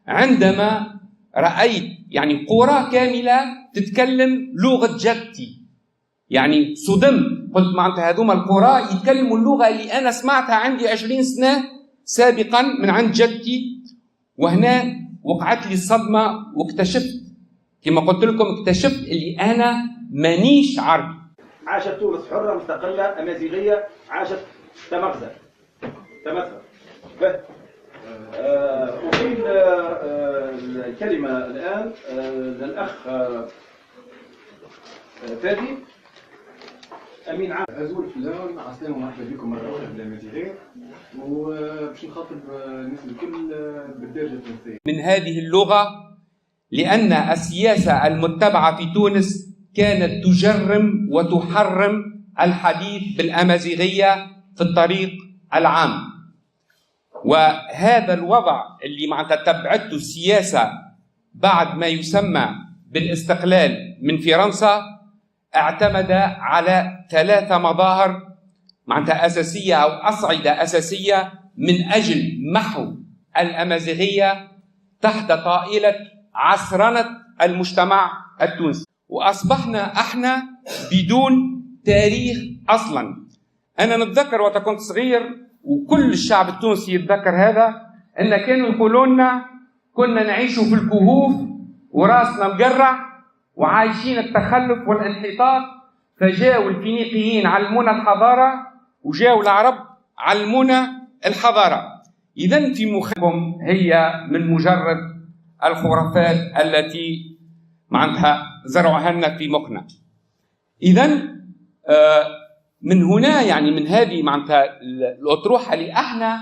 عندما رأيت يعني قرى كاملة تتكلم لغة جدتي، يعني صدمت، قلت معناتها هذوما القرى يتكلموا اللغة اللي أنا سمعتها عندي 20 سنة سابقا من عند جدتي. وهنا وقعت لي الصدمة، واكتشفت كما قلت لكم، اكتشفت اللي أنا مانيش عربي. عاشت تونس حرة مستقلة أمازيغية، عاشت تمغزة تمثل. أقيل الكلمة الآن للأخ فادي أمين عام أزول فلان. عسلامة ومرحبا بكم مرة أخرى بالأمازيغية، وباش نخاطب الناس الكل بالدارجة التونسية من هذه اللغة، لأن السياسة المتبعة في تونس كانت تجرم وتحرم الحديث بالأمازيغية في الطريق العام. وهذا الوضع اللي معناتها تبعته السياسة بعد ما يسمى بالاستقلال من فرنسا اعتمد على 3 مظاهر معناتها أساسية أو أصعدة أساسية من أجل محو الأمازيغية تحت طائلة عسرنة المجتمع التونسي. وأصبحنا احنا بدون تاريخ أصلا. أنا نتذكر وقت كنت صغير، وكل الشعب التونسي يتذكر هذا، أن كانوا يقولوا لنا كنا نعيش في الكهوف وراسنا مقرع وعايشين التخلف والانحطاط، فجاءوا الفينيقيين علمونا الحضارة وجاءوا العرب علمونا الحضارة. إذن في مخكم هي من مجرد الخرافات التي معناتها زرعوها لنا في مخنا. إذن من هنا يعني من هذه معناتها الأطروحة اللي احنا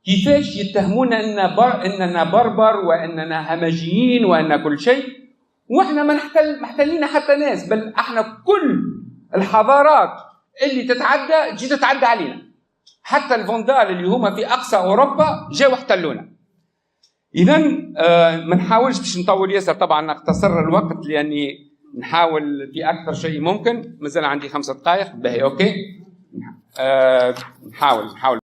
كيفاش يتهمونا اننا بربر واننا همجيين وان كل شيء، واحنا ما محتلين حتى ناس، بل احنا كل الحضارات اللي تتعدى تجي تتعدى علينا. حتى الفوندال اللي هما في اقصى اوروبا جاوا احتلونا. اذن ما نحاولش باش نطول ياسر، طبعا اختصر الوقت لاني نحاول في اكثر شيء ممكن. مازال عندي 5 دقائق. باهي اوكي. نحاول